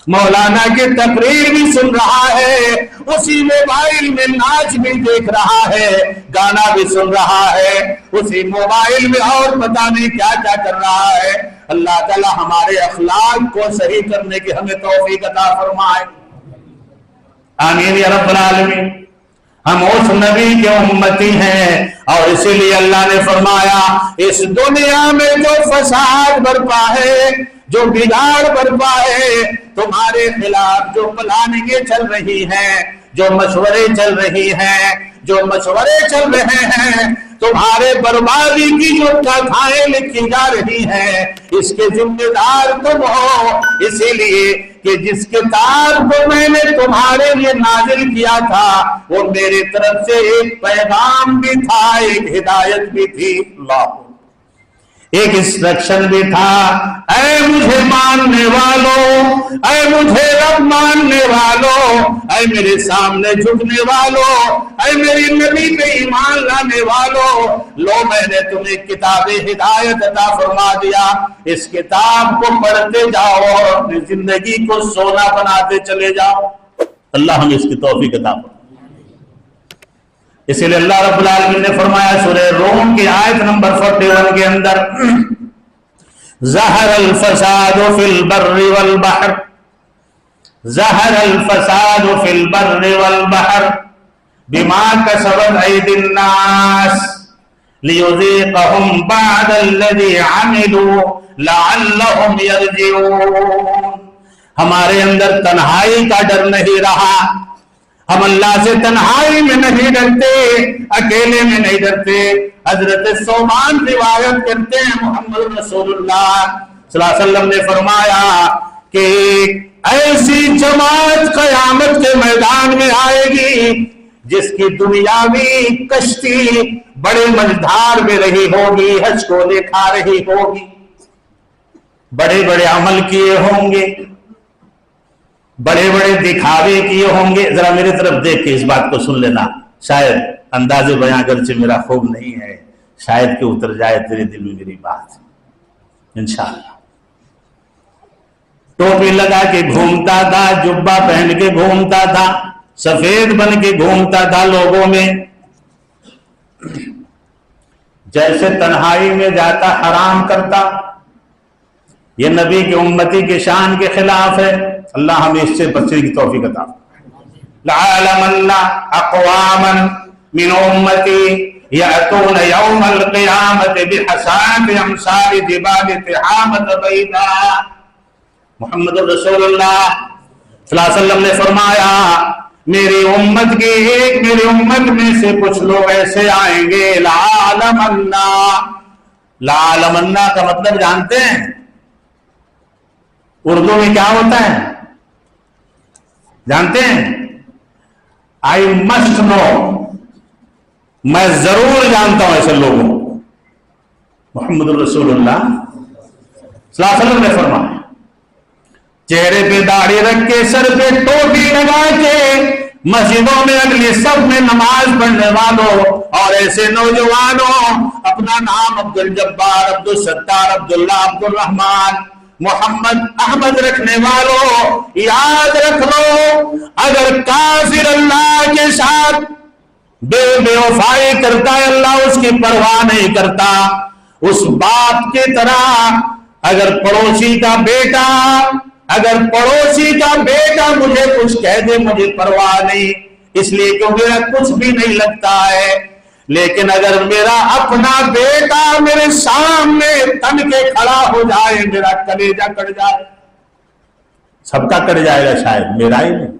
مولانا کی تقریر بھی سن رہا ہے، اسی موبائل میں ناچ بھی دیکھ رہا ہے، گانا بھی سن رہا ہے، اسی موبائل میں اور پتہ نہیں کیا کیا کر رہا ہے۔ اللہ تعالی ہمارے اخلاق کو صحیح کرنے کی ہمیں توفیق عطا فرمائے، آمین یا رب العالمین۔ ہم اس نبی کے امتی ہیں، اور اسی لیے اللہ نے فرمایا اس دنیا میں جو فساد برپا ہے، جو بگاڑ برپا ہے، تمہارے خلاف جو پلاننگیں چل رہی ہیں، جو مشورے چل رہی ہیں، جو مشورے چل رہے ہیں، تمہارے بربادی کی جو کتھائیں لکھی جا رہی ہیں، اس کے ذمہ دار تم ہو، اسی لیے کہ جس کتاب کو میں نے تمہارے لیے نازل کیا تھا وہ میرے طرف سے ایک پیغام بھی تھا، ایک ہدایت بھی تھی، اللہ ایک انسٹرکشن بھی تھا۔ اے مجھے ماننے والوں، اے مجھے رب ماننے والوں، اے میرے سامنے جھکنے والوں، اے میری نبی پہ ایمان لانے والوں، لو میں نے تمہیں کتاب ہدایت عطا فرما دیا، اس کتاب کو پڑھتے جاؤ اور اپنی زندگی کو سونا بناتے چلے جاؤ۔ اللہ ہمیں اس کی توفیق عطا فرمائے۔ اسی لیے اللہ رب العالمین نے فرمایا سورہ روم کی آیت نمبر 41 کے اندر، ظہر الفساد فی البر والبحر، ظہر الفساد فی البر والبحر بما کسبت ایدی الناس لیذیقہم بعد الذی عملوا لعلہم یرجعون۔ ہمارے اندر تنہائی کا ڈر نہیں رہا، ہم اللہ سے تنہائی میں نہیں ڈرتے، اکیلے میں نہیں ڈرتے۔ حضرت ثوبان روایت کرتے ہیں محمد رسول اللہ صلی اللہ علیہ وسلم نے فرمایا کہ ایسی جماعت قیامت کے میدان میں آئے گی جس کی دنیاوی کشتی بڑے مجدھار میں رہی ہوگی، حج کو دیکھا رہی ہوگی، بڑے بڑے عمل کیے ہوں گے، بڑے بڑے دکھاوے کیے ہوں گے۔ ذرا میری طرف دیکھ کے اس بات کو سن لینا، شاید انداز بیاں اگرچہ میرا خوب نہیں ہے، شاید کہ اتر جائے تیرے دل میں میری بات انشاءاللہ۔ ٹوپی لگا کے گھومتا تھا، جبہ پہن کے گھومتا تھا، سفید بن کے گھومتا تھا لوگوں میں، جیسے تنہائی میں جاتا حرام کرتا۔ یہ نبی کی امتی کی شان کے خلاف ہے، اللہ ہمیں اس سے بچنے کی توفیق عطا فرمائے۔ لَعَلَمَنَّ أَقْوَامًا مِنْ أُمَّتِي يَأْتُونَ يَوْمَ الْقِيَامَةِ بِحَسَانَةِ أَمْثَالِ جِبَالِ تِحَامَةَ بَيْضَاءَ۔ محمد رسول اللہ صلی اللہ علیہ وسلم نے فرمایا میری امت کی ایک میری امت میں سے کچھ لوگ ایسے آئیں گے، لَعَلَمَنَّ، لَعَلَمَنَّ کا مطلب جانتے ہیں اردو میں کیا ہوتا ہے؟ جانتے ہیں؟ آئی مسٹ نو، میں ضرور جانتا ہوں ایسے لوگوں کو۔ محمد رسول اللہ صلی اللہ علیہ وسلم نے فرمایا چہرے پہ داڑھی رکھ کے، سر پہ ٹوپی لگا کے، مسجدوں میں اگلی صف میں نماز پڑھنے والوں اور ایسے نوجوانوں، اپنا نام عبد الجبار، عبد الستار، عبداللہ، عبد الرحمان، محمد، احمد رکھنے والوں، یاد رکھ لو اگر کافر اللہ کے ساتھ بے وفائی کرتا ہے، اللہ اس کی پرواہ نہیں کرتا۔ اس باپ کی طرح اگر پڑوسی کا بیٹا مجھے کچھ کہہ دے، مجھے پرواہ نہیں، اس لیے کہ میرا کچھ بھی نہیں لگتا ہے، لیکن اگر میرا اپنا بیٹا میرے سامنے تن کے کھڑا ہو جائے، میرا کلیجہ کٹ جائے۔ سب کا کٹ جائے گا، شاید میرا ہی نہیں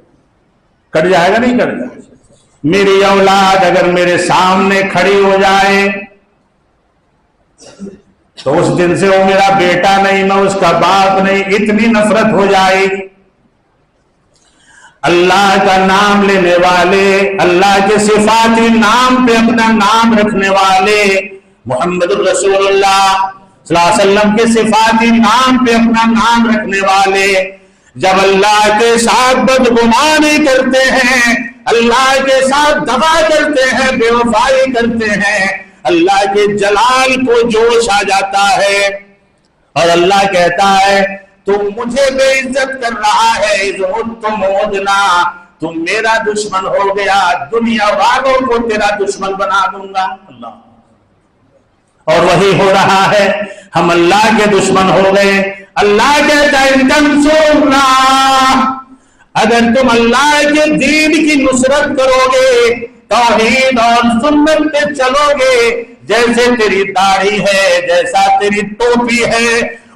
کٹ جائے گا، نہیں کٹ جائے گا۔ میری اولاد اگر میرے سامنے کھڑی ہو جائے تو اس دن سے وہ میرا بیٹا نہیں، میں اس کا باپ نہیں، اتنی نفرت ہو جائے گی۔ اللہ کا نام لینے والے، اللہ کے صفاتی نام پہ اپنا نام رکھنے والے، محمد رسول اللہ صلی اللہ علیہ وسلم کے صفاتی نام پہ اپنا نام رکھنے والے، جب اللہ کے ساتھ بدگمانی کرتے ہیں، اللہ کے ساتھ دغا کرتے ہیں، بے وفائی کرتے ہیں، اللہ کے جلال کو جوش آ جاتا ہے اور اللہ کہتا ہے تم مجھے بے عزت کر رہا ہے، تم عدنا، تم میرا دشمن ہو گیا، دنیا والوں کو تیرا دشمن بنا دوں گا۔ اللہ، اور وہی ہو رہا ہے، ہم اللہ کے دشمن ہو گئے۔ اللہ کہتا ہے ان تنصروا، اگر تم اللہ کے دین کی نصرت کرو گے، توحید اور سنت پہ چلو گے، جیسے تیری داڑھی ہے، جیسا تیری ٹوپی ہے،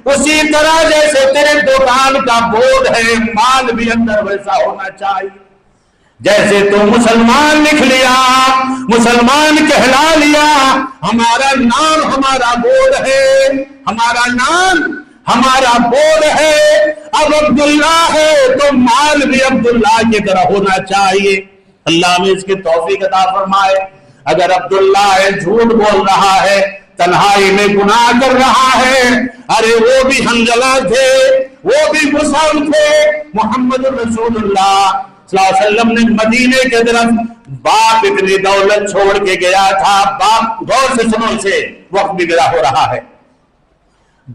اسی طرح جیسے تیرے دکان کا بورڈ ہے، مال بھی اندر ویسا ہونا چاہیے۔ جیسے تو مسلمان لکھ لیا، مسلمان کہلا لیا، ہمارا نام ہمارا بورڈ ہے، ہمارا نام ہمارا بورڈ ہے، اب عبداللہ ہے تو مال بھی عبداللہ کی طرح ہونا چاہیے۔ اللہ میں اس کی توفیق عطا فرمائے۔ اگر عبداللہ ہے، جھوٹ بول رہا ہے، تنہائی میں گناہ کر رہا ہے، ارے وہ بھی حنظلہ تھے، وہ بھی مصعب تھے، محمد رسول اللہ صلی اللہ علیہ وسلم نے مدینے کے طرف باپ اتنی دولت چھوڑ کے گیا تھا، باپ غور سے سنو، اسے وقت بھی گرا ہو رہا ہے،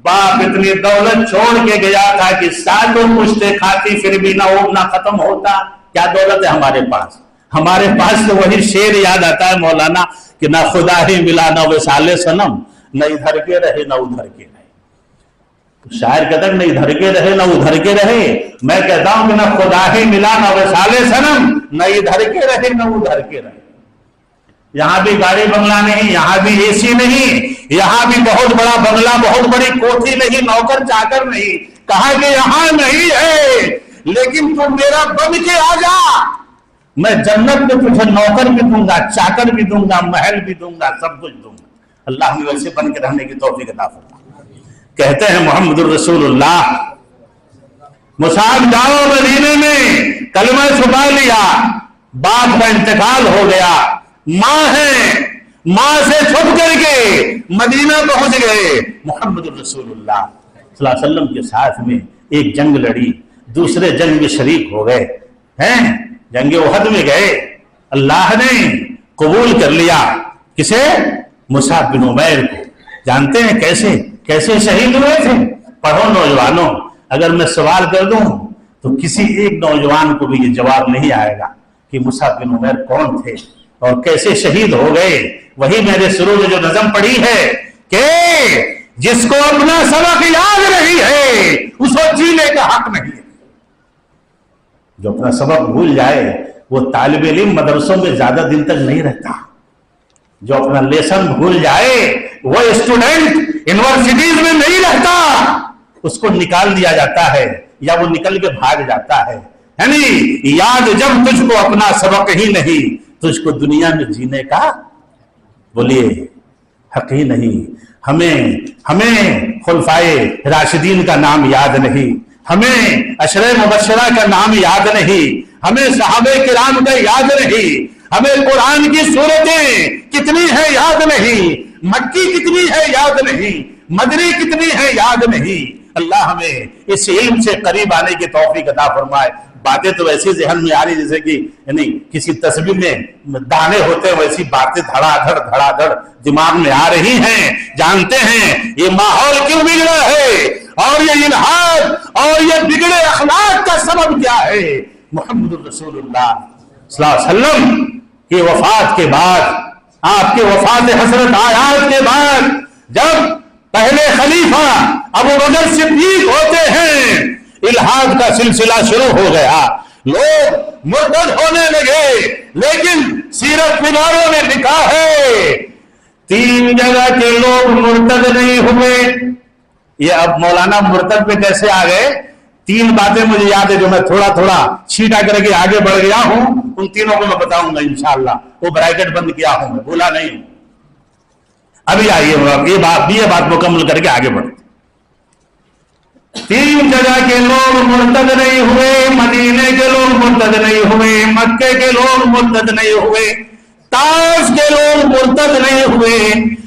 باپ اتنی دولت چھوڑ کے گیا تھا کہ سالوں پشتے کھاتی پھر بھی نہ وہ نہ ختم ہوتا۔ کیا دولت ہے ہمارے پاس؟ ہمارے پاس تو وہی شعر یاد آتا ہے مولانا کہ نہ خدا ہی ملا نہ وصال صنم، نہ ادھر کے رہے نہ ادھر کے رہے۔ شاعر کہتا ہے نہ ادھر کے رہے نہ ادھر کے رہے، میں کہتا ہوں کہ نہ خدا ہی ملا نہ وصال صنم، نہ ادھر کے رہے نہ ادھر کے رہے۔ یہاں بھی گاڑی بنگلہ نہیں، یہاں بھی اے سی نہیں، یہاں بھی بہت بڑا بنگلہ، بہت بڑی کوٹھی نہیں، نوکر چاکر نہیں، کہا کہ یہاں نہیں ہے، لیکن تم میرا بن کے آ جا، میں جنت میں تجھے نوکر بھی دوں گا، چاکر بھی دوں گا، محل بھی دوں گا، سب کچھ دوں گا۔ اللہ نے ویسے بن کے رہنے کی توفیق عطا فرمائے۔ کہتے ہیں محمد الرسول اللہ، مصعب جاؤ مدینے میں، کلمہ چھپا لیا، باپ کا انتقال ہو گیا، ماں ہے، ماں سے چھپ کر کے مدینہ پہنچ گئے، محمد الرسول اللہ صلی اللہ علیہ وسلم کے ساتھ میں ایک جنگ لڑی، دوسرے جنگ میں شریک ہو گئے ہیں، جنگ احد میں گئے، اللہ نے قبول کر لیا کسے؟ مصعب بن عمیر کو۔ جانتے ہیں کیسے شہید ہوئے تھے؟ پڑھو نوجوانوں، اگر میں سوال کر دوں تو کسی ایک نوجوان کو بھی یہ جواب نہیں آئے گا کہ مصعب بن عمیر کون تھے اور کیسے شہید ہو گئے۔ وہی میرے شروع میں جو نظم پڑھی ہے کہ جس کو اپنا سبق یاد نہیں ہے اس کو جینے کا حق نہیں ہے۔ جو اپنا سبق بھول جائے وہ طالب علم مدرسوں میں زیادہ دن تک نہیں رہتا، جو اپنا لیسن بھول جائے وہ اسٹوڈنٹ یونیورسٹیز میں نہیں رہتا، اس کو نکال دیا جاتا ہے یا وہ نکل کے بھاگ جاتا ہے۔ یعنی یاد جب تجھ کو اپنا سبق ہی نہیں، تجھ کو دنیا میں جینے کا بولیے حق ہی نہیں۔ ہمیں خلفائے راشدین کا نام یاد نہیں، ہمیں عشرہ مبشرہ کا نام یاد نہیں، ہمیں صحابہ کرام کا یاد نہیں، ہمیں قرآن کی سورتیں کتنی ہیں یاد نہیں، مکی کتنی ہے یاد نہیں، مدنی کتنی ہے یاد نہیں۔ اللہ ہمیں اس علم سے قریب آنے کی توفیق عطا فرمائے۔ باتیں تو ویسی ذہن میں آ رہی جیسے کہ یعنی کسی تصویر میں دانے ہوتے ہیں، ویسی باتیں دھڑا دھڑ دماغ میں آ رہی ہیں۔ جانتے ہیں یہ ماحول کیوں بگڑا ہے اور یہ الحاد اور یہ بگڑے اخلاق کا سبب کیا ہے؟ محمد الرسول اللہ صلی اللہ علیہ وسلم کی وفات کے بعد، آپ کے وفات حضرت آیات کے بعد، جب پہلے خلیفہ ابو بکر صدیق ہوتے ہیں، الحاد کا سلسلہ شروع ہو گیا، لوگ مرتد ہونے لگے۔ لیکن سیرت نگاروں نے لکھا ہے 3 جگہ کے لوگ مرتد نہیں ہوئے۔ یہ اب مولانا مرتد پہ کیسے آ گئے؟ 3 باتیں مجھے یاد ہے جو میں تھوڑا چھیٹا کر کے آگے بڑھ گیا ہوں، ان تینوں کو میں بتاؤں گا انشاءاللہ۔ وہ بریکٹ بند کیا ہوں، میں بھولا نہیں ہوں۔ ابھی آئیے یہ بات مکمل کر کے آگے بڑھتے۔ 3 جگہ کے لوگ مرتد نہیں ہوئے، مدینے کے لوگ مرتد نہیں ہوئے، مکے کے لوگ مرتد نہیں ہوئے، طائف کے لوگ مرتد نہیں ہوئے۔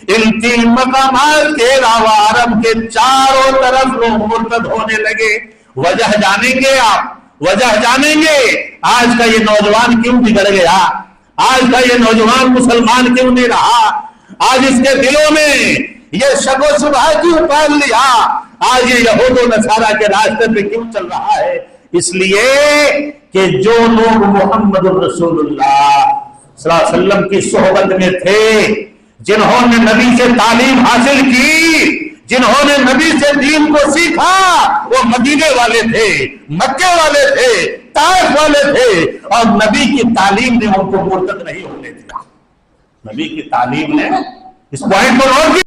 ان 3 مقامات کے علاوہ عرب کے چاروں طرف لوگ مرتد ہونے لگے۔ وجہ جانیں گے آپ، وجہ جانیں گے آج کا یہ نوجوان کیوں بگڑ گیا، آج کا یہ نوجوان مسلمان کیوں نہیں رہا، آج اس کے دلوں میں یہ شک و شبہ کیوں پال لیا، آج یہ یہود و نصارہ کے راستے پہ کیوں چل رہا ہے؟ اس لیے کہ جو لوگ محمد الرسول اللہ صلی اللہ علیہ وسلم کی صحبت میں تھے، جنہوں نے نبی سے تعلیم حاصل کی، جنہوں نے نبی سے دین کو سیکھا، وہ مدینے والے تھے، مکے والے تھے، طائف والے تھے، اور نبی کی تعلیم نے ان کو مرتد نہیں ہونے دیا۔ نبی کی تعلیم نے اس پوائنٹ پر اور